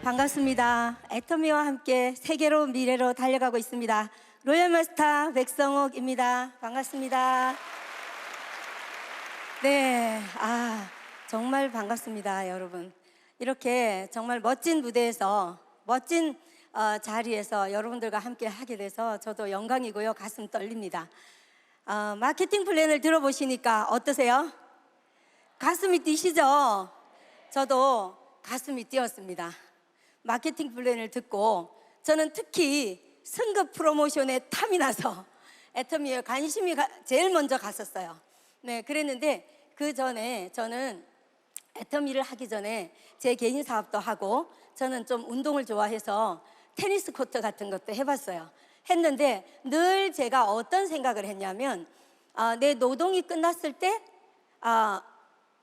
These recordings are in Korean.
반갑습니다. 애터미와 함께 세계로 미래로 달려가고 있습니다. 로얄마스터 백성옥입니다. 반갑습니다. 네, 정말 반갑습니다, 여러분. 이렇게 정말 멋진 무대에서 멋진 자리에서 여러분들과 함께 하게 돼서 저도 영광이고요. 가슴 떨립니다. 마케팅 플랜을 들어보시니까 어떠세요? 가슴이 뛰시죠? 저도 가슴이 뛰었습니다. 마케팅 플랜을 듣고 저는 특히 승급 프로모션에 탐이 나서 애터미에 관심이 제일 먼저 갔었어요. 네, 그랬는데 그 전에 저는 애터미를 하기 전에 제 개인 사업도 하고 저는 좀 운동을 좋아해서 테니스 코트 같은 것도 해봤어요. 했는데 늘 제가 어떤 생각을 했냐면 내 노동이 끝났을 때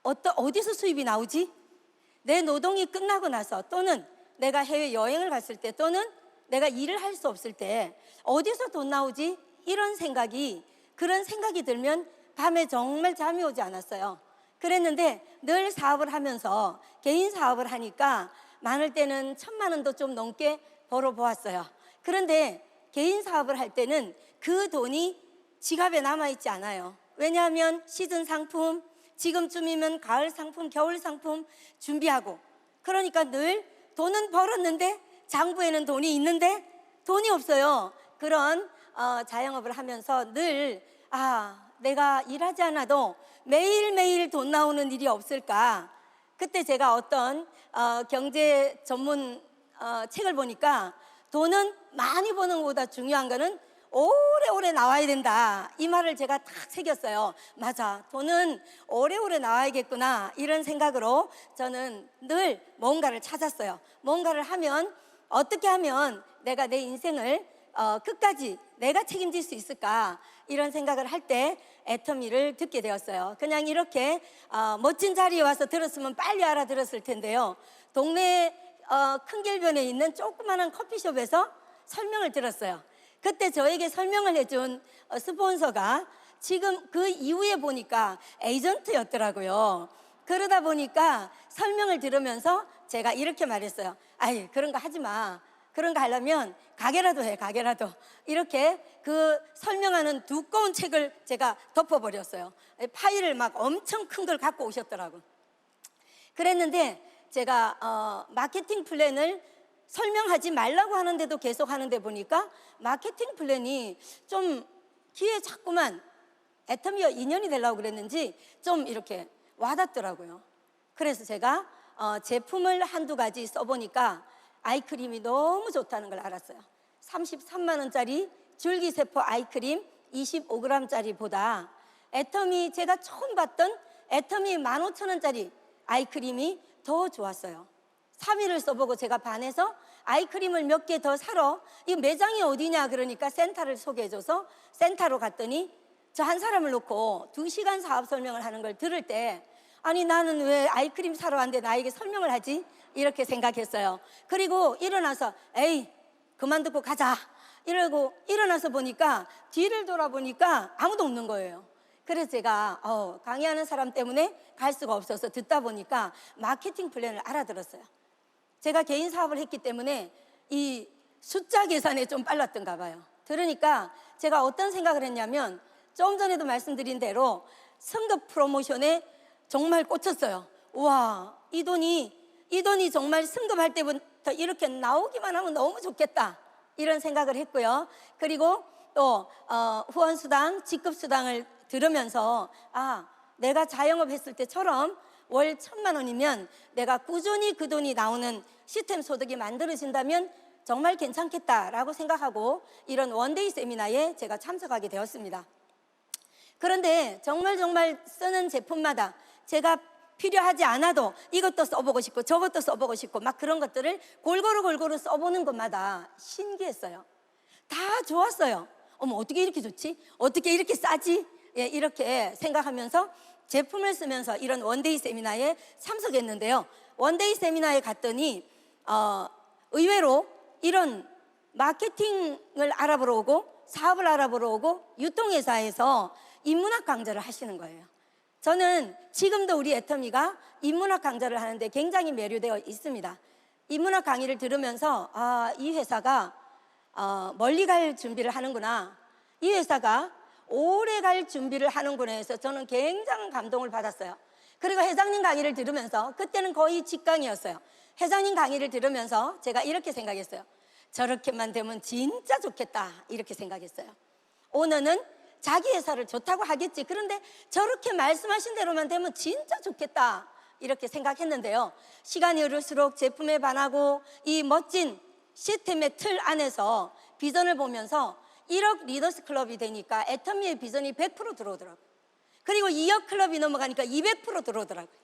어디서 수입이 나오지? 내 노동이 끝나고 나서 또는 내가 해외 여행을 갔을 때 또는 내가 일을 할 수 없을 때 어디서 돈 나오지? 그런 생각이 들면 밤에 정말 잠이 오지 않았어요. 그랬는데 늘 사업을 하면서 개인 사업을 하니까 많을 때는 1,000만 원도 좀 넘게 벌어보았어요. 그런데 개인 사업을 할 때는 그 돈이 지갑에 남아있지 않아요. 왜냐하면 시즌 상품, 지금쯤이면 가을 상품, 겨울 상품 준비하고 그러니까 늘 돈은 벌었는데 장부에는 돈이 있는데 돈이 없어요. 그런 자영업을 하면서 늘 내가 일하지 않아도 매일매일 돈 나오는 일이 없을까. 그때 제가 어떤 경제 전문 책을 보니까 돈은 많이 버는 것보다 중요한 거는 오래오래 나와야 된다. 이 말을 제가 딱 새겼어요. 맞아, 돈은 오래오래 나와야겠구나. 이런 생각으로 저는 늘 뭔가를 찾았어요. 뭔가를 하면 어떻게 하면 내가 내 인생을 끝까지 내가 책임질 수 있을까. 이런 생각을 할 때 애터미를 듣게 되었어요. 그냥 이렇게 멋진 자리에 와서 들었으면 빨리 알아들었을 텐데요. 동네 큰 길변에 있는 조그마한 커피숍에서 설명을 들었어요. 그때 저에게 설명을 해준 스폰서가 지금 그 이후에 보니까 에이전트였더라고요. 그러다 보니까 설명을 들으면서 제가 이렇게 말했어요. 아이, 그런 거 하지 마. 그런 거 하려면 가게라도 해, 가게라도. 이렇게 그 설명하는 두꺼운 책을 제가 덮어버렸어요. 파일을 막 엄청 큰 걸 갖고 오셨더라고요. 그랬는데 제가 마케팅 플랜을 설명하지 말라고 하는데도 계속 하는데 보니까 마케팅 플랜이 좀 귀에 자꾸만 애터미와 인연이 되려고 그랬는지 좀 이렇게 와닿더라고요. 그래서 제가 제품을 한두 가지 써보니까 아이크림이 너무 좋다는 걸 알았어요. 33만 원짜리 줄기세포 아이크림 25g짜리 보다 애터미, 제가 처음 봤던 애터미 15,000원짜리 아이크림이 더 좋았어요. 3일을 써보고 제가 반해서 아이크림을 몇 개 더 사러, 이 매장이 어디냐 그러니까 센터를 소개해줘서 센터로 갔더니 저 한 사람을 놓고 2시간 사업 설명을 하는 걸 들을 때 아니, 나는 왜 아이크림 사러 왔는데 나에게 설명을 하지? 이렇게 생각했어요. 그리고 일어나서 에이, 그만 듣고 가자 이러고 일어나서 보니까 뒤를 돌아보니까 아무도 없는 거예요. 그래서 제가 강의하는 사람 때문에 갈 수가 없어서 듣다 보니까 마케팅 플랜을 알아들었어요. 제가 개인 사업을 했기 때문에 이 숫자 계산에 좀 빨랐던가 봐요. 들으니까 제가 어떤 생각을 했냐면 좀 전에도 말씀드린 대로 승급 프로모션에 정말 꽂혔어요. 우와, 이 돈이 정말 승급할 때부터 이렇게 나오기만 하면 너무 좋겠다. 이런 생각을 했고요. 그리고 또 후원수당, 직급수당을 들으면서 내가 자영업 했을 때처럼 월 1,000만 원이면 내가 꾸준히 그 돈이 나오는 시스템 소득이 만들어진다면 정말 괜찮겠다라고 생각하고 이런 원데이 세미나에 제가 참석하게 되었습니다. 그런데 정말 쓰는 제품마다 제가 필요하지 않아도 이것도 써보고 싶고 저것도 써보고 싶고 막 그런 것들을 골고루 써보는 것마다 신기했어요. 다 좋았어요. 어머, 어떻게 이렇게 좋지? 어떻게 이렇게 싸지? 이렇게 생각하면서 제품을 쓰면서 이런 원데이 세미나에 참석했는데요. 원데이 세미나에 갔더니 의외로 이런 마케팅을 알아보러 오고 사업을 알아보러 오고 유통회사에서 인문학 강좌를 하시는 거예요. 저는 지금도 우리 애터미가 인문학 강좌를 하는데 굉장히 매료되어 있습니다. 인문학 강의를 들으면서 이 회사가 멀리 갈 준비를 하는구나, 이 회사가 오래 갈 준비를 하는구나 해서 저는 굉장한 감동을 받았어요. 그리고 회장님 강의를 들으면서, 그때는 거의 직강이었어요. 회장님 강의를 들으면서 제가 이렇게 생각했어요. 저렇게만 되면 진짜 좋겠다, 이렇게 생각했어요. 오너는 자기 회사를 좋다고 하겠지, 그런데 저렇게 말씀하신 대로만 되면 진짜 좋겠다, 이렇게 생각했는데요. 시간이 흐를수록 제품에 반하고 이 멋진 시스템의 틀 안에서 비전을 보면서 1억 리더스 클럽이 되니까 애터미의 비전이 100% 들어오더라고요. 그리고 2억 클럽이 넘어가니까 200% 들어오더라고요.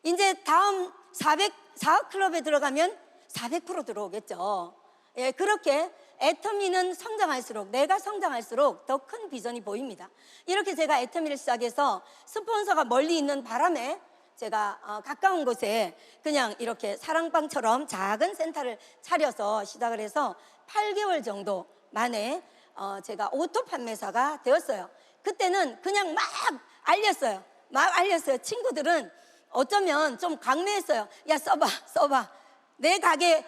이제 다음 4억 클럽에 들어가면 400% 들어오겠죠. 예, 그렇게 애터미는 성장할수록, 내가 성장할수록 더 큰 비전이 보입니다. 이렇게 제가 애터미를 시작해서 스폰서가 멀리 있는 바람에 제가 가까운 곳에 그냥 이렇게 사랑방처럼 작은 센터를 차려서 시작을 해서 8개월 정도 만에 제가 오토 판매사가 되었어요. 그때는 그냥 막 알렸어요. 친구들은 어쩌면 좀 강매했어요. 야, 써봐. 내 가게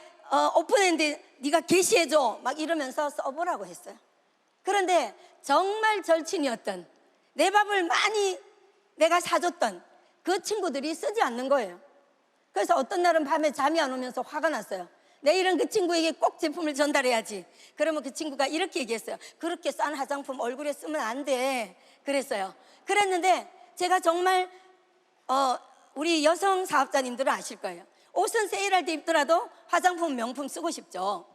오픈했는데 네가 게시해줘, 막 이러면서 써보라고 했어요. 그런데 정말 절친이었던, 내 밥을 많이 내가 사줬던 그 친구들이 쓰지 않는 거예요. 그래서 어떤 날은 밤에 잠이 안 오면서 화가 났어요. 내일은 그 친구에게 꼭 제품을 전달해야지. 그러면 그 친구가 이렇게 얘기했어요. 그렇게 싼 화장품 얼굴에 쓰면 안 돼, 그랬어요. 그랬는데 제가 정말 우리 여성 사업자님들은 아실 거예요. 옷은 세일할 때 입더라도 화장품 명품 쓰고 싶죠.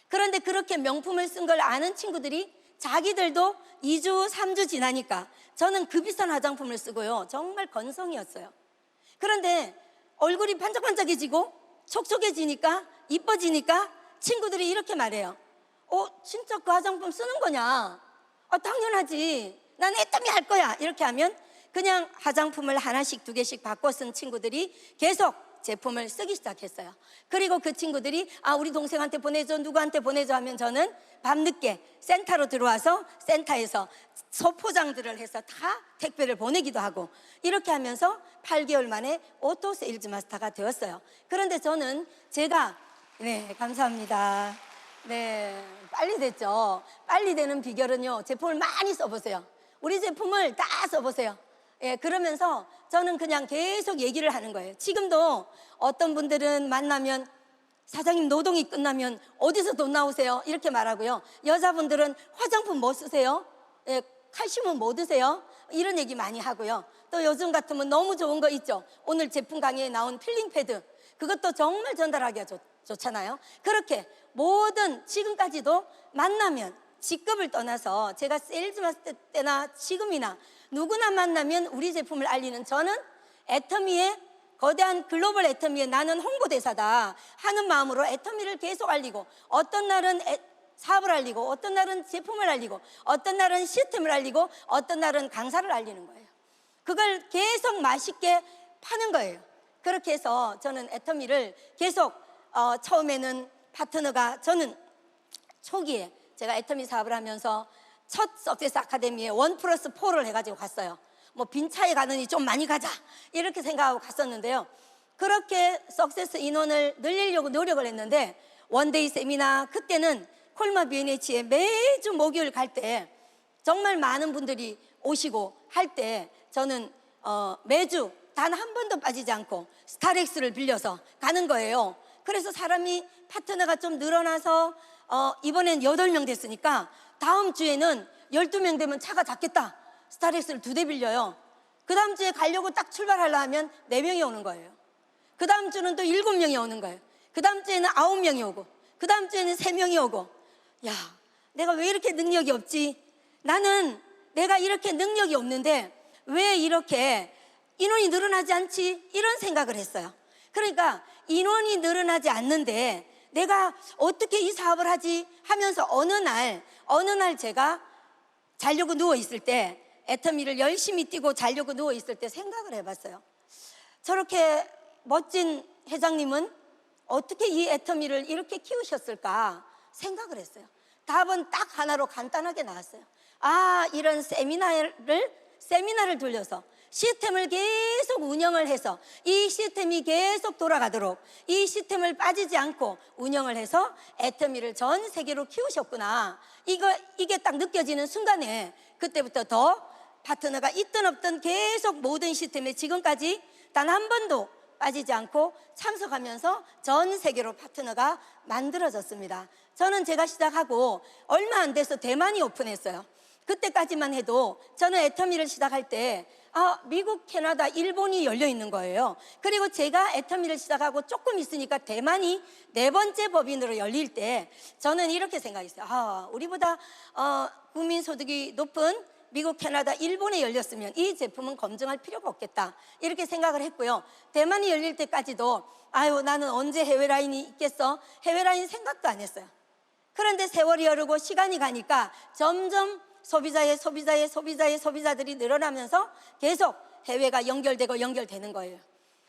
그런데 그렇게 명품을 쓴 걸 아는 친구들이 자기들도 2주 3주 지나니까 저는 그 비싼 화장품을 쓰고요, 정말 건성이었어요. 그런데 얼굴이 반짝반짝해지고 촉촉해지니까, 이뻐지니까 친구들이 이렇게 말해요. 진짜 그 화장품 쓰는 거냐? 당연하지, 난 애터미 할 거야. 이렇게 하면 그냥 화장품을 하나씩 2개씩 바꿔 쓴 친구들이 계속 제품을 쓰기 시작했어요. 그리고 그 친구들이 우리 동생한테 보내줘, 누구한테 보내줘 하면 저는 밤늦게 센터로 들어와서 센터에서 소포장들을 해서 다 택배를 보내기도 하고, 이렇게 하면서 8개월 만에 오토 세일즈 마스터가 되었어요. 그런데 저는 감사합니다. 네, 빨리 됐죠. 빨리 되는 비결은요, 제품을 많이 써보세요. 우리 제품을 다 써보세요. 예, 그러면서 저는 그냥 계속 얘기를 하는 거예요. 지금도 어떤 분들은 만나면 사장님 노동이 끝나면 어디서 돈 나오세요? 이렇게 말하고요. 여자분들은 화장품 뭐 쓰세요? 예, 칼슘은 뭐 드세요? 이런 얘기 많이 하고요. 또 요즘 같으면 너무 좋은 거 있죠. 오늘 제품 강의에 나온 필링 패드, 그것도 정말 전달하기가 좋잖아요. 그렇게 모든, 지금까지도 만나면 직급을 떠나서 제가 세일즈 마스터 때나 지금이나 누구나 만나면 우리 제품을 알리는, 저는 애터미의 거대한 글로벌 애터미의 나는 홍보대사다 하는 마음으로 애터미를 계속 알리고, 어떤 날은 사업을 알리고, 어떤 날은 제품을 알리고, 어떤 날은 시스템을 알리고, 어떤 날은 강사를 알리는 거예요. 그걸 계속 맛있게 파는 거예요. 그렇게 해서 저는 애터미를 계속 처음에는 파트너가, 저는 초기에 제가 애터미 사업을 하면서 첫 석세스 아카데미에 1+4를 해가지고 갔어요. 뭐 빈차에 가느니 좀 많이 가자, 이렇게 생각하고 갔었는데요. 그렇게 석세스 인원을 늘리려고 노력을 했는데, 원데이 세미나, 그때는 콜마 B&H에 매주 목요일 갈 때 정말 많은 분들이 오시고 할 때 저는 매주 단 한 번도 빠지지 않고 스타렉스를 빌려서 가는 거예요. 그래서 파트너가 좀 늘어나서 이번엔 8명 됐으니까 다음 주에는 12명 되면 차가 작겠다, 스타렉스를 2대 빌려요. 그 다음 주에 가려고 딱 출발하려 하면 4명이 오는 거예요. 그 다음 주는 또 7명이 오는 거예요. 그 다음 주에는 9명이 오고, 그 다음 주에는 3명이 오고. 야, 내가 왜 이렇게 능력이 없지? 나는 내가 이렇게 능력이 없는데 왜 이렇게 인원이 늘어나지 않지? 이런 생각을 했어요. 그러니까 인원이 늘어나지 않는데 내가 어떻게 이 사업을 하지 하면서 어느 날 제가 자려고 누워있을 때, 애터미를 열심히 뛰고 자려고 누워있을 때 생각을 해봤어요. 저렇게 멋진 회장님은 어떻게 이 애터미를 이렇게 키우셨을까 생각을 했어요. 답은 딱 하나로 간단하게 나왔어요. 이런 세미나를 돌려서 시스템을 계속 운영을 해서 이 시스템이 계속 돌아가도록 이 시스템을 빠지지 않고 운영을 해서 애터미를 전 세계로 키우셨구나. 이게 딱 느껴지는 순간에 그때부터 더 파트너가 있든 없든 계속 모든 시스템에 지금까지 단 한 번도 빠지지 않고 참석하면서 전 세계로 파트너가 만들어졌습니다. 저는 제가 시작하고 얼마 안 돼서 대만이 오픈했어요. 그때까지만 해도 저는 애터미를 시작할 때 미국, 캐나다, 일본이 열려 있는 거예요. 그리고 제가 애터미를 시작하고 조금 있으니까 대만이 4번째 법인으로 열릴 때 저는 이렇게 생각했어요. 우리보다 국민소득이 높은 미국, 캐나다, 일본에 열렸으면 이 제품은 검증할 필요가 없겠다, 이렇게 생각을 했고요. 대만이 열릴 때까지도 나는 언제 해외 라인이 있겠어? 해외 라인 생각도 안 했어요. 그런데 세월이 흐르고 시간이 가니까 점점 소비자들이 늘어나면서 계속 해외가 연결되는 거예요.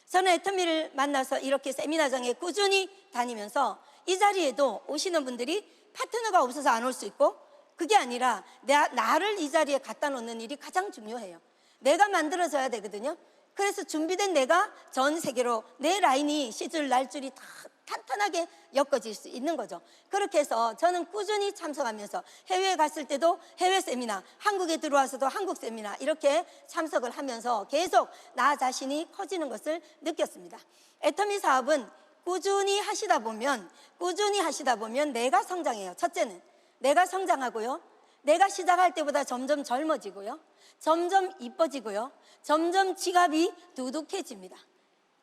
저는 애터미를 만나서 이렇게 세미나장에 꾸준히 다니면서 이 자리에도 오시는 분들이 파트너가 없어서 안 올 수 있고, 그게 아니라 나를 이 자리에 갖다 놓는 일이 가장 중요해요. 내가 만들어져야 되거든요. 그래서 준비된 내가 전 세계로 내 라인이 시줄 날줄이 다 탄탄하게 엮어질 수 있는 거죠. 그렇게 해서 저는 꾸준히 참석하면서 해외에 갔을 때도 해외 세미나, 한국에 들어와서도 한국 세미나 이렇게 참석을 하면서 계속 나 자신이 커지는 것을 느꼈습니다. 애터미 사업은 꾸준히 하시다 보면 내가 성장해요. 첫째는 내가 성장하고요, 내가 시작할 때보다 점점 젊어지고요, 점점 이뻐지고요, 점점 지갑이 두둑해집니다.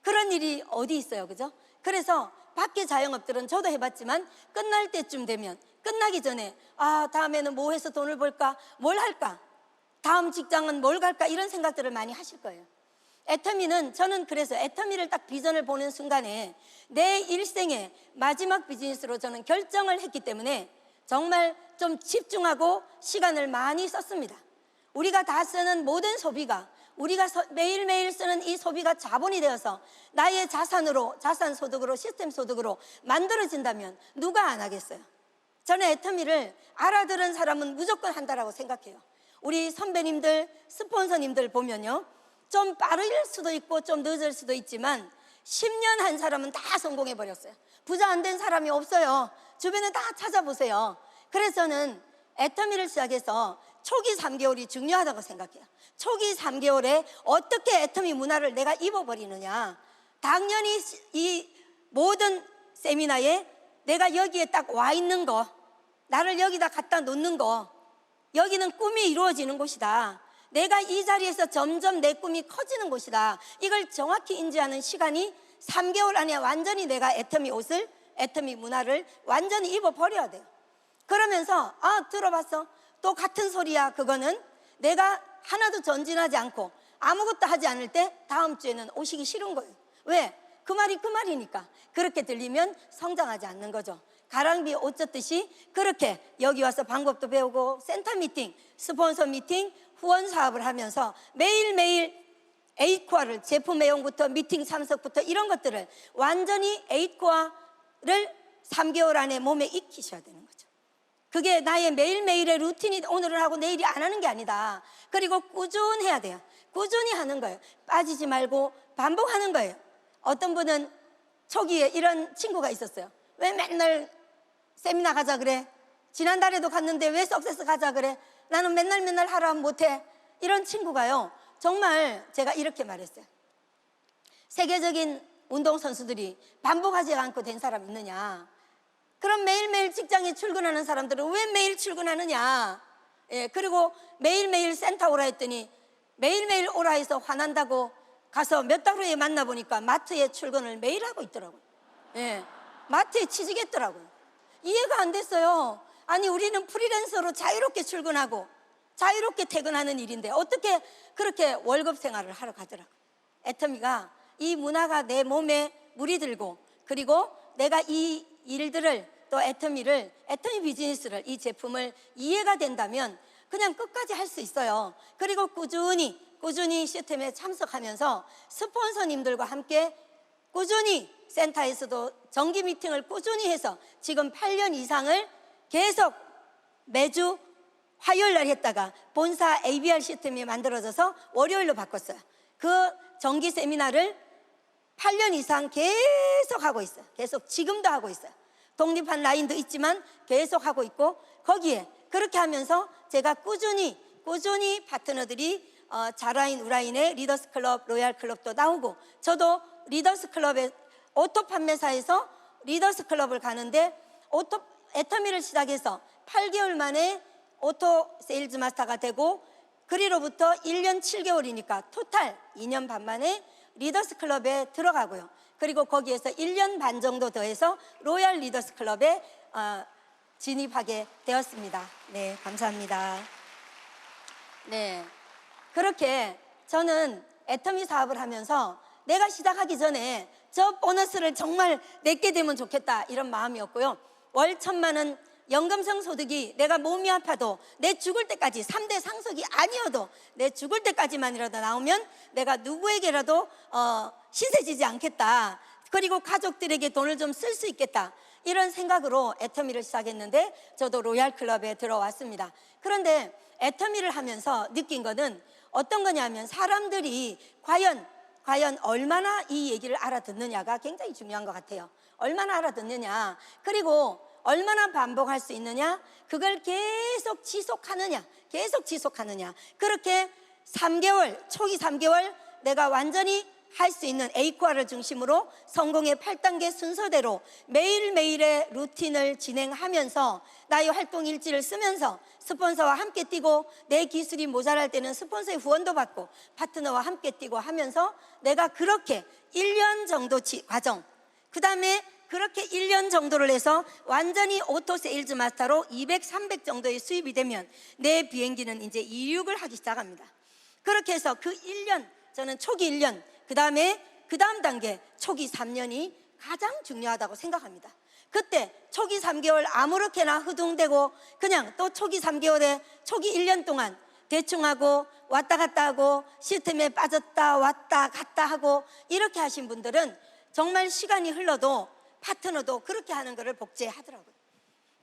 그런 일이 어디 있어요, 그죠? 그래서 밖에 자영업들은 저도 해봤지만 끝날 때쯤 되면, 끝나기 전에 다음에는 뭐 해서 돈을 벌까, 뭘 할까, 다음 직장은 뭘 갈까, 이런 생각들을 많이 하실 거예요. 저는 그래서 애터미를 딱 비전을 보는 순간에 내 일생의 마지막 비즈니스로 저는 결정을 했기 때문에 정말 좀 집중하고 시간을 많이 썼습니다. 우리가 다 쓰는 모든 소비가, 우리가 매일매일 쓰는 이 소비가 자본이 되어서 나의 자산 소득으로, 시스템 소득으로 만들어진다면 누가 안 하겠어요? 저는 애터미를 알아들은 사람은 무조건 한다라고 생각해요. 우리 선배님들, 스폰서님들 보면요, 좀 빠를 수도 있고 좀 늦을 수도 있지만 10년 한 사람은 다 성공해버렸어요. 부자 안 된 사람이 없어요. 주변에 다 찾아보세요. 그래서 저는 애터미를 시작해서 초기 3개월이 중요하다고 생각해요. 초기 3개월에 어떻게 애터미 문화를 내가 입어버리느냐. 당연히 이 모든 세미나에 내가 여기에 딱 와 있는 거, 나를 여기다 갖다 놓는 거, 여기는 꿈이 이루어지는 곳이다, 내가 이 자리에서 점점 내 꿈이 커지는 곳이다, 이걸 정확히 인지하는 시간이 3개월 안에 완전히 내가 애터미 문화를 완전히 입어버려야 돼요. 그러면서 들어봤어, 또 같은 소리야. 그거는 내가 하나도 전진하지 않고 아무것도 하지 않을 때 다음 주에는 오시기 싫은 거예요. 왜? 그 말이 그 말이니까. 그렇게 들리면 성장하지 않는 거죠. 가랑비 옷 젖듯이 그렇게 여기 와서 방법도 배우고 센터 미팅, 스폰서 미팅, 후원 사업을 하면서 매일매일 에잇코어를, 제품 애용부터 미팅 참석부터 이런 것들을 완전히 에잇코어를 3개월 안에 몸에 익히셔야 되는 거죠. 그게 나의 매일매일의 루틴이 오늘은 하고 내일이 안 하는 게 아니다. 그리고 꾸준해야 돼요. 꾸준히 하는 거예요. 빠지지 말고 반복하는 거예요. 어떤 분은 초기에 이런 친구가 있었어요. 왜 맨날 세미나 가자 그래? 지난달에도 갔는데 왜 석세스 가자 그래? 나는 맨날 하라 하면 못해. 이런 친구가요, 정말 제가 이렇게 말했어요. 세계적인 운동선수들이 반복하지 않고 된 사람 있느냐? 그럼 매일매일 직장에 출근하는 사람들은 왜 매일 출근하느냐? 그리고 매일매일 센터 오라 했더니 매일매일 오라 해서 화난다고 가서 몇 달 후에 만나보니까 마트에 출근을 매일 하고 있더라고요. 마트에 취직했더라고요. 이해가 안 됐어요. 아니, 우리는 프리랜서로 자유롭게 출근하고 자유롭게 퇴근하는 일인데 어떻게 그렇게 월급 생활을 하러 가더라고요. 애터미가 이 문화가 내 몸에 물이 들고, 그리고 내가 이 일들을, 또 애터미 비즈니스를, 이 제품을 이해가 된다면 그냥 끝까지 할 수 있어요. 그리고 꾸준히 시스템에 참석하면서 스폰서님들과 함께 꾸준히 센터에서도 정기 미팅을 꾸준히 해서 지금 8년 이상을 계속 매주 화요일 날 했다가 본사 ABR 시스템이 만들어져서 월요일로 바꿨어요. 그 정기 세미나를 8년 이상 계속 하고 있어요. 계속 지금도 하고 있어요. 독립한 라인도 있지만 계속 하고 있고, 거기에 그렇게 하면서 제가 꾸준히 파트너들이 자라인 우라인의 리더스 클럽, 로얄 클럽도 나오고, 저도 리더스 클럽의 오토 판매사에서 리더스 클럽을 가는데, 애터미를 시작해서 8개월 만에 오토 세일즈 마스터가 되고, 그리로부터 1년 7개월이니까 토탈 2년 반 만에 리더스 클럽에 들어가고요. 그리고 거기에서 1년 반 정도 더해서 로얄 리더스 클럽에 진입하게 되었습니다. 네, 감사합니다. 네, 그렇게 저는 애터미 사업을 하면서 내가 시작하기 전에 저 보너스를 정말 내게 되면 좋겠다, 이런 마음이었고요. 월 1,000만 원 연금성 소득이 내가 몸이 아파도 내 죽을 때까지, 3대 상속이 아니어도 내 죽을 때까지만이라도 나오면 내가 누구에게라도 신세지지 않겠다, 그리고 가족들에게 돈을 좀 쓸 수 있겠다, 이런 생각으로 애터미를 시작했는데, 저도 로얄 클럽에 들어왔습니다. 그런데 애터미를 하면서 느낀 거는 어떤 거냐면, 사람들이 과연 얼마나 이 얘기를 알아듣느냐가 굉장히 중요한 것 같아요. 얼마나 알아듣느냐, 그리고 얼마나 반복할 수 있느냐, 그걸 계속 지속하느냐. 그렇게 3개월, 초기 3개월 내가 완전히 할 수 있는 에이코아를 중심으로 성공의 8단계 순서대로 매일매일의 루틴을 진행하면서 나의 활동 일지를 쓰면서 스폰서와 함께 뛰고, 내 기술이 모자랄 때는 스폰서의 후원도 받고 파트너와 함께 뛰고 하면서 내가 그렇게 1년 정도 과정, 그 다음에 그렇게 1년 정도를 해서 완전히 오토 세일즈 마스터로 200, 300 정도의 수입이 되면 내 비행기는 이제 이륙을 하기 시작합니다. 그렇게 해서 그 1년, 저는 초기 1년, 그 다음 단계 초기 3년이 가장 중요하다고 생각합니다. 그때 초기 3개월 아무렇게나 흐둥대고 그냥 또 초기 3개월에 초기 1년 동안 대충 하고 왔다 갔다 하고 시스템에 빠졌다 왔다 갔다 하고 이렇게 하신 분들은 정말 시간이 흘러도 파트너도 그렇게 하는 것을 복제하더라고요.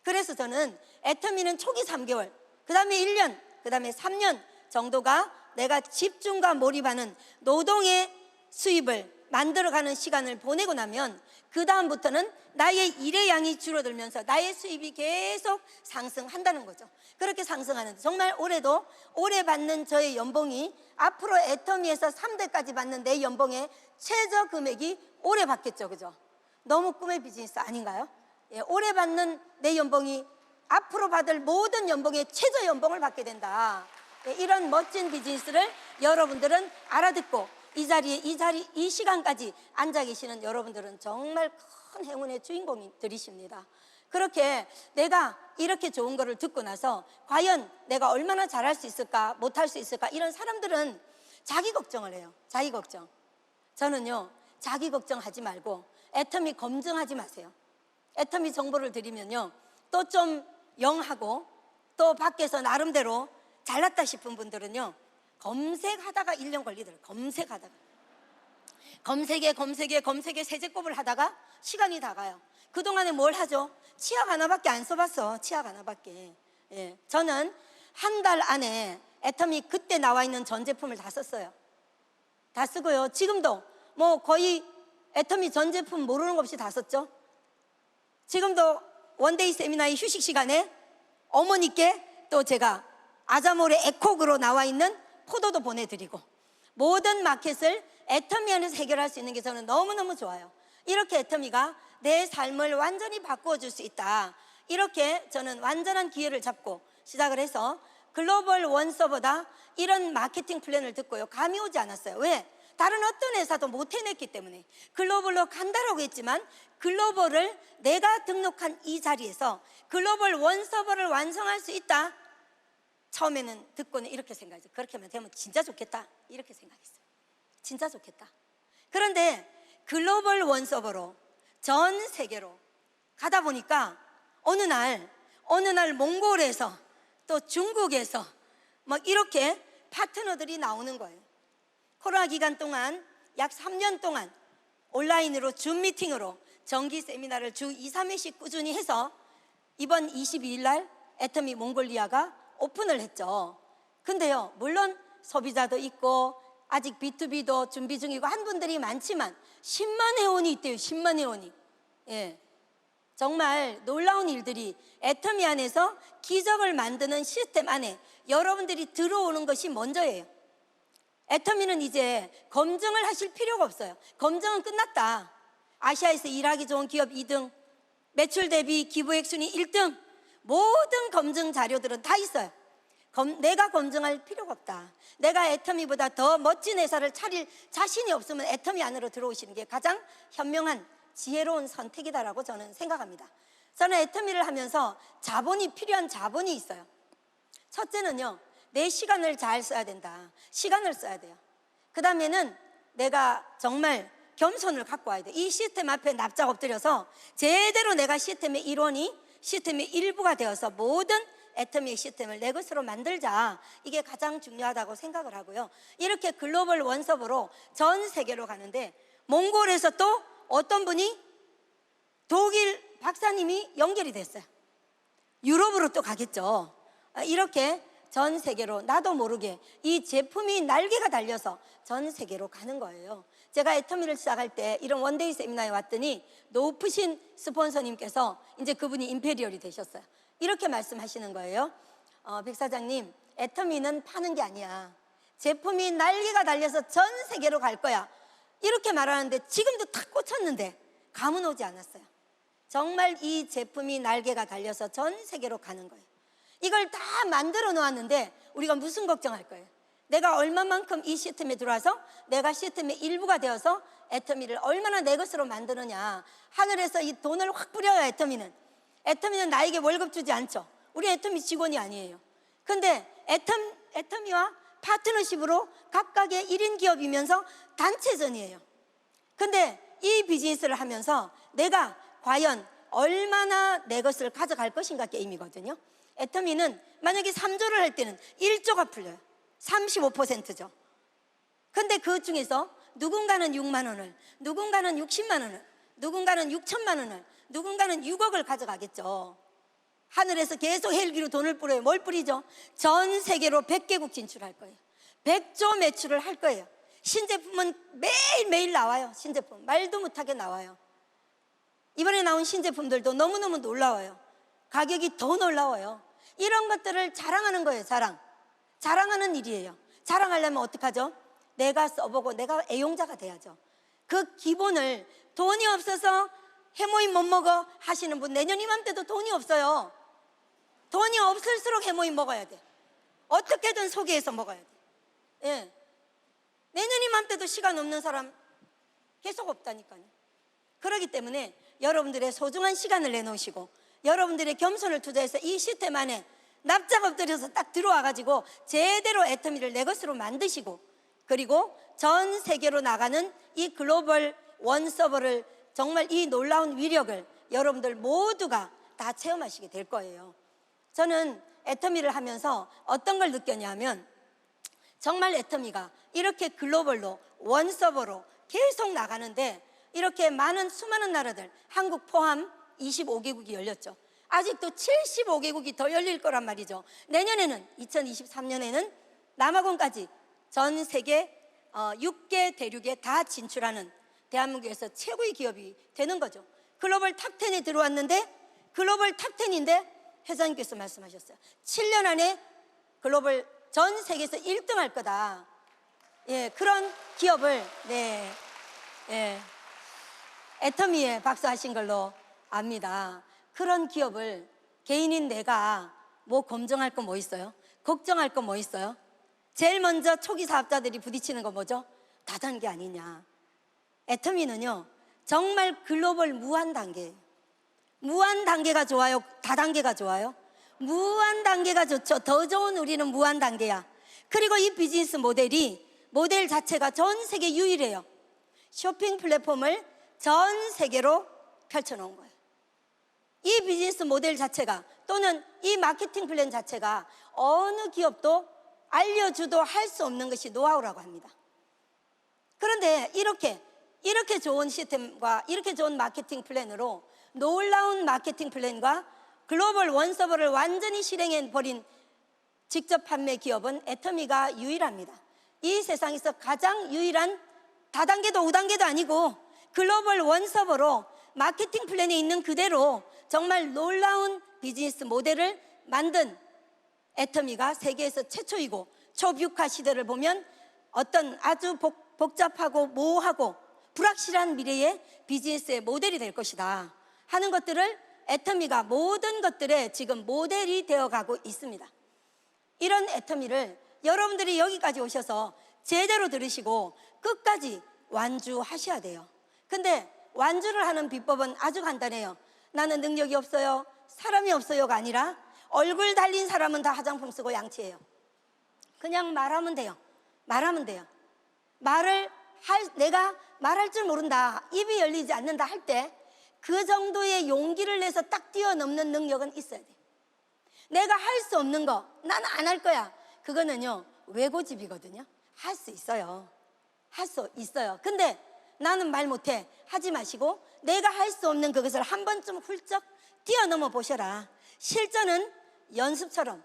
그래서 저는 애터미는 초기 3개월, 그 다음에 1년, 그 다음에 3년 정도가 내가 집중과 몰입하는 노동의 수입을 만들어가는 시간을 보내고 나면, 그 다음부터는 나의 일의 양이 줄어들면서 나의 수입이 계속 상승한다는 거죠. 그렇게 상승하는데, 정말 올해도 올해 받는 저의 연봉이 앞으로 애터미에서 3대까지 받는 내 연봉의 최저 금액이 올해 받겠죠, 그죠? 너무 꿈의 비즈니스 아닌가요? 예, 올해 받는 내 연봉이 앞으로 받을 모든 연봉의 최저 연봉을 받게 된다. 예, 이런 멋진 비즈니스를 여러분들은 알아듣고 이 시간까지 앉아 계시는 여러분들은 정말 큰 행운의 주인공들이십니다. 그렇게 내가 이렇게 좋은 거를 듣고 나서 과연 내가 얼마나 잘할 수 있을까, 못할 수 있을까, 이런 사람들은 자기 걱정을 해요. 자기 걱정. 저는요, 자기 걱정하지 말고 애터미 검증하지 마세요. 애터미 정보를 드리면요, 또 좀 영하고 또 밖에서 나름대로 잘났다 싶은 분들은요, 검색하다가 1년 걸리더라고요. 검색에 세제곱을 하다가 시간이 다 가요. 그동안에 뭘 하죠? 치약 하나밖에 안 써봤어. 치약 하나밖에. 예, 저는 한 달 안에 애터미 그때 나와 있는 전 제품을 다 썼어요. 다 쓰고요, 지금도 뭐 거의 애터미 전 제품 모르는 것 없이 다 썼죠. 지금도 원데이 세미나의 휴식 시간에 어머니께 또 제가 아자몰의 에콕으로 나와 있는 포도도 보내드리고, 모든 마켓을 애터미 안에서 해결할 수 있는 게 저는 너무너무 좋아요. 이렇게 애터미가 내 삶을 완전히 바꾸어 줄 수 있다, 이렇게 저는 완전한 기회를 잡고 시작을 해서 글로벌 원서보다 이런 마케팅 플랜을 듣고요, 감이 오지 않았어요. 왜? 다른 어떤 회사도 못 해냈기 때문에. 글로벌로 간다라고 했지만 글로벌을 내가 등록한 이 자리에서 글로벌 원서버를 완성할 수 있다. 처음에는 듣고는 이렇게 생각했어요. 그렇게만 되면 진짜 좋겠다, 이렇게 생각했어요. 진짜 좋겠다. 그런데 글로벌 원서버로 전 세계로 가다 보니까 어느 날 몽골에서 또 중국에서 막 이렇게 파트너들이 나오는 거예요. 코로나 기간 동안 약 3년 동안 온라인으로 줌 미팅으로 정기 세미나를 주 2, 3회씩 꾸준히 해서 이번 22일 날 애터미 몽골리아가 오픈을 했죠. 근데요, 물론 소비자도 있고 아직 B2B도 준비 중이고 한 분들이 많지만 10만 회원이 있대요. 10만 회원이. 예, 정말 놀라운 일들이 애터미 안에서 기적을 만드는 시스템 안에 여러분들이 들어오는 것이 먼저예요. 애터미는 이제 검증을 하실 필요가 없어요. 검증은 끝났다. 아시아에서 일하기 좋은 기업 2등, 매출 대비 기부액 순위 1등, 모든 검증 자료들은 다 있어요. 내가 검증할 필요가 없다. 내가 애터미보다 더 멋진 회사를 차릴 자신이 없으면 애터미 안으로 들어오시는 게 가장 현명한 지혜로운 선택이다라고 저는 생각합니다. 저는 애터미를 하면서 필요한 자본이 있어요. 첫째는요, 내 시간을 잘 써야 된다. 시간을 써야 돼요. 그 다음에는 내가 정말 겸손을 갖고 와야 돼. 이 시스템 앞에 납작 엎드려서 제대로 내가 시스템의 일원이, 시스템의 일부가 되어서 모든 애터미의 시스템을 내 것으로 만들자. 이게 가장 중요하다고 생각을 하고요. 이렇게 글로벌 원섭으로 전 세계로 가는데, 몽골에서 또 어떤 분이 독일 박사님이 연결이 됐어요. 유럽으로 또 가겠죠. 이렇게 전 세계로 나도 모르게 이 제품이 날개가 달려서 전 세계로 가는 거예요. 제가 애터미를 시작할 때 이런 원데이 세미나에 왔더니 높으신 스폰서님께서 이제 그분이 임페리얼이 되셨어요. 이렇게 말씀하시는 거예요. 백 사장님, 애터미는 파는 게 아니야. 제품이 날개가 달려서 전 세계로 갈 거야. 이렇게 말하는데 지금도 탁 꽂혔는데 감은 오지 않았어요. 정말 이 제품이 날개가 달려서 전 세계로 가는 거예요. 이걸 다 만들어 놓았는데 우리가 무슨 걱정할 거예요? 내가 얼마만큼 이 시스템에 들어와서 내가 시스템의 일부가 되어서 애터미를 얼마나 내 것으로 만드느냐. 하늘에서 이 돈을 확 뿌려요. 애터미는 나에게 월급 주지 않죠. 우리 애터미 직원이 아니에요. 근데 애터미와 파트너십으로 각각의 1인 기업이면서 단체전이에요. 근데 이 비즈니스를 하면서 내가 과연 얼마나 내 것을 가져갈 것인가 게임이거든요. 애터미는 만약에 3조를 할 때는 1조가 풀려요. 35%죠. 근데 그 중에서 누군가는 6만 원을, 누군가는 60만 원을, 누군가는 6천만 원을, 누군가는 6억을 가져가겠죠. 하늘에서 계속 헬기로 돈을 뿌려요. 뭘 뿌리죠? 전 세계로 100개국 진출할 거예요. 100조 매출을 할 거예요. 신제품은 매일매일 나와요. 신제품 말도 못하게 나와요. 이번에 나온 신제품들도 너무너무 놀라워요. 가격이 더 놀라워요. 이런 것들을 자랑하는 거예요. 자랑하는 일이에요. 자랑하려면 어떡하죠? 내가 써보고 내가 애용자가 돼야죠. 그 기본을 돈이 없어서 해모임 못 먹어 하시는 분, 내년 이맘때도 돈이 없어요. 돈이 없을수록 해모임 먹어야 돼. 어떻게든 소개해서 먹어야 돼. 예. 내년 이맘때도 시간 없는 사람 계속 없다니까요. 그렇기 때문에 여러분들의 소중한 시간을 내놓으시고 여러분들의 겸손을 투자해서 이 시스템 안에 납작 엎드려서 딱 들어와가지고 제대로 애터미를 내 것으로 만드시고, 그리고 전 세계로 나가는 이 글로벌 원서버를, 정말 이 놀라운 위력을 여러분들 모두가 다 체험하시게 될 거예요. 저는 애터미를 하면서 어떤 걸 느꼈냐면, 정말 애터미가 이렇게 글로벌로 원서버로 계속 나가는데, 이렇게 수많은 나라들, 한국 포함 25개국이 열렸죠. 아직도 75개국이 더 열릴 거란 말이죠. 내년에는 2023년에는 남아공까지 전 세계 6개 대륙에 다 진출하는 대한민국에서 최고의 기업이 되는 거죠. 글로벌 탑10에 들어왔는데, 글로벌 탑10인데 회장님께서 말씀하셨어요. 7년 안에 글로벌 전 세계에서 1등 할 거다. 예, 그런 기업을, 애터미에 박수하신 걸로 압니다. 그런 기업을 개인인 내가 뭐 검증할 거 뭐 있어요? 걱정할 거 뭐 있어요? 제일 먼저 초기 사업자들이 부딪히는 거 뭐죠? 다단계 아니냐. 애터미는요, 정말 글로벌 무한 단계예요. 무한 단계가 좋아요? 다단계가 좋아요? 무한 단계가 좋죠. 더 좋은 우리는 무한 단계야. 그리고 이 비즈니스 모델 자체가 전 세계 유일해요. 쇼핑 플랫폼을 전 세계로 펼쳐놓은 거예요. 이 비즈니스 모델 자체가, 또는 이 마케팅 플랜 자체가 어느 기업도 알려주도 할 수 없는 것이 노하우라고 합니다. 그런데 이렇게 좋은 시스템과 이렇게 좋은 마케팅 플랜으로, 놀라운 마케팅 플랜과 글로벌 원서버를 완전히 실행해 버린 직접 판매 기업은 애터미가 유일합니다. 이 세상에서 가장 유일한 다단계도 5단계도 아니고 글로벌 원서버로 마케팅 플랜에 있는 그대로 정말 놀라운 비즈니스 모델을 만든 애터미가 세계에서 최초이고, 초뷰카 시대를 보면 어떤 아주 복잡하고 모호하고 불확실한 미래의 비즈니스의 모델이 될 것이다 하는 것들을 애터미가 모든 것들에 지금 모델이 되어가고 있습니다. 이런 애터미를 여러분들이 여기까지 오셔서 제대로 들으시고 끝까지 완주하셔야 돼요. 근데 완주를 하는 비법은 아주 간단해요. 나는 능력이 없어요, 사람이 없어요가 아니라 얼굴 달린 사람은 다 화장품 쓰고 양치해요. 그냥 말하면 돼요. 말하면 돼요. 내가 말할 줄 모른다, 입이 열리지 않는다 할 때 그 정도의 용기를 내서 딱 뛰어넘는 능력은 있어야 돼. 내가 할 수 없는 거, 나는 안 할 거야, 그거는요 외고집이거든요. 할 수 있어요. 할 수 있어요. 근데 나는 말 못해 하지 마시고, 내가 할 수 없는 그것을 한 번쯤 훌쩍 뛰어넘어 보셔라. 실전은 연습처럼,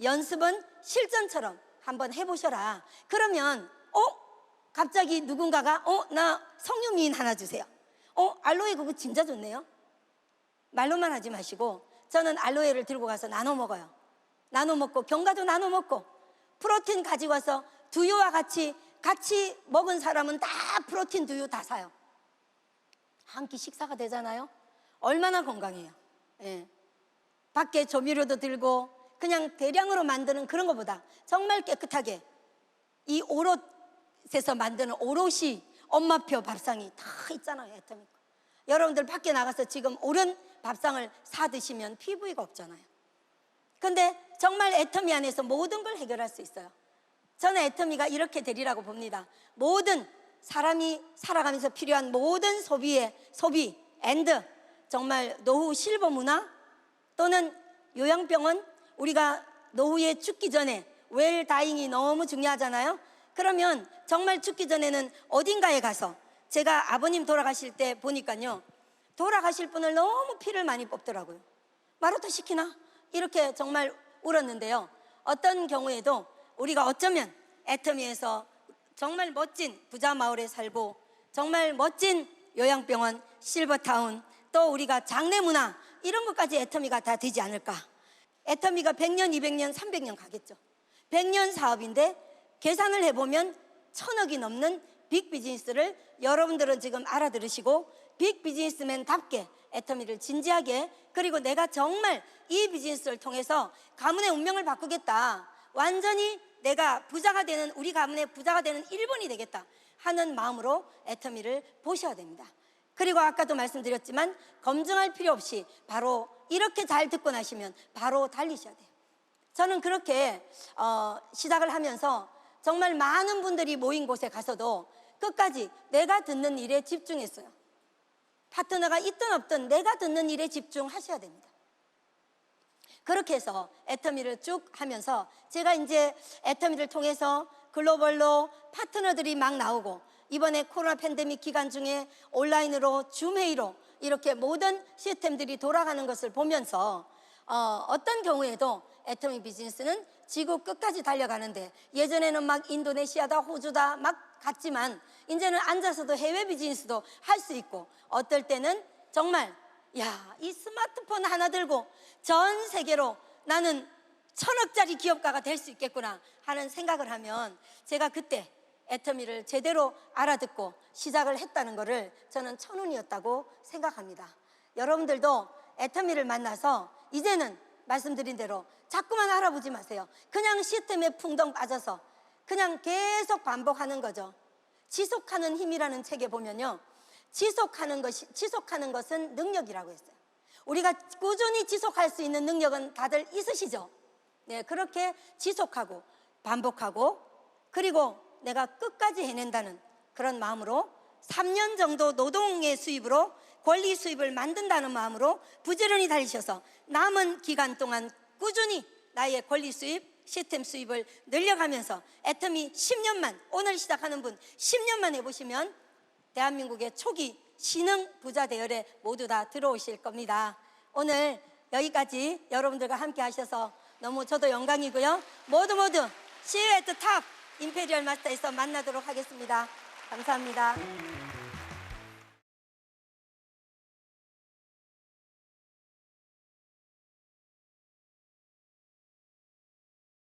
연습은 실전처럼 한번 해보셔라. 그러면 갑자기 누군가가 나 석류미인 하나 주세요. 알로에 그거 진짜 좋네요. 말로만 하지 마시고, 저는 알로에를 들고 가서 나눠 먹어요. 나눠 먹고 견과도 나눠 먹고, 프로틴 가지고 와서 두유와 같이 먹은 사람은 다 프로틴 두유 다 사요. 한 끼 식사가 되잖아요. 얼마나 건강해요. 예. 밖에 조미료도 들고 그냥 대량으로 만드는 그런 것보다 정말 깨끗하게 이 오롯에서 만드는 오롯이 엄마표 밥상이 다 있잖아요. 애터미 거. 여러분들 밖에 나가서 지금 오른 밥상을 사 드시면 피부가 없잖아요. 근데 정말 애터미 안에서 모든 걸 해결할 수 있어요. 저는 애터미가 이렇게 되리라고 봅니다. 모든 사람이 살아가면서 필요한 모든 소비 앤드 정말 노후 실버 문화 또는 요양병원, 우리가 노후에 죽기 전에 웰다잉이 너무 중요하잖아요. 그러면 정말 죽기 전에는 어딘가에 가서, 제가 아버님 돌아가실 때 보니까요, 돌아가실 분을 너무 피를 많이 뽑더라고요. 마라토 시키나? 이렇게 정말 울었는데요. 어떤 경우에도 우리가 어쩌면 애터미에서 정말 멋진 부자 마을에 살고 정말 멋진 요양병원, 실버타운, 또 우리가 장례 문화 이런 것까지 애터미가 다 되지 않을까. 애터미가 100년, 200년, 300년 가겠죠. 100년 사업인데 계산을 해보면 1000억이 넘는 빅 비즈니스를 여러분들은 지금 알아들으시고, 빅 비즈니스맨답게 애터미를 진지하게, 그리고 내가 정말 이 비즈니스를 통해서 가문의 운명을 바꾸겠다, 완전히 내가 부자가 되는, 우리 가문의 부자가 되는 1번이 되겠다 하는 마음으로 애터미를 보셔야 됩니다. 그리고 아까도 말씀드렸지만 검증할 필요 없이 바로 이렇게 잘 듣고 나시면 바로 달리셔야 돼요. 저는 그렇게 시작을 하면서 정말 많은 분들이 모인 곳에 가서도 끝까지 내가 듣는 일에 집중했어요. 파트너가 있든 없든 내가 듣는 일에 집중하셔야 됩니다. 그렇게 해서 애터미를 쭉 하면서 제가 이제 애터미를 통해서 글로벌로 파트너들이 막 나오고, 이번에 코로나 팬데믹 기간 중에 온라인으로 줌 회의로 이렇게 모든 시스템들이 돌아가는 것을 보면서 어떤 경우에도 애터미 비즈니스는 지구 끝까지 달려가는데, 예전에는 막 인도네시아다 호주다 막 갔지만 이제는 앉아서도 해외 비즈니스도 할 수 있고, 어떨 때는 정말 이 스마트폰 하나 들고 전 세계로 나는 1000억짜리 기업가가 될 수 있겠구나 하는 생각을 하면, 제가 그때 애터미를 제대로 알아듣고 시작을 했다는 것을 저는 천운이었다고 생각합니다. 여러분들도 애터미를 만나서 이제는 말씀드린 대로 자꾸만 알아보지 마세요. 그냥 시스템에 풍덩 빠져서 그냥 계속 반복하는 거죠. 지속하는 힘이라는 책에 보면요, 지속하는 것은 능력이라고 했어요. 우리가 꾸준히 지속할 수 있는 능력은 다들 있으시죠? 네, 그렇게 지속하고 반복하고, 그리고 내가 끝까지 해낸다는 그런 마음으로 3년 정도 노동의 수입으로 권리 수입을 만든다는 마음으로 부지런히 달리셔서 남은 기간 동안 꾸준히 나의 권리 수입, 시스템 수입을 늘려가면서 애터미 10년만, 오늘 시작하는 분 10년만 해보시면 대한민국의 초기 신흥 부자 대열에 모두 다 들어오실 겁니다. 오늘 여기까지 여러분들과 함께 하셔서 너무 저도 영광이고요. 모두 See you at the top. 임페리얼 마스터에서 만나도록 하겠습니다. 감사합니다.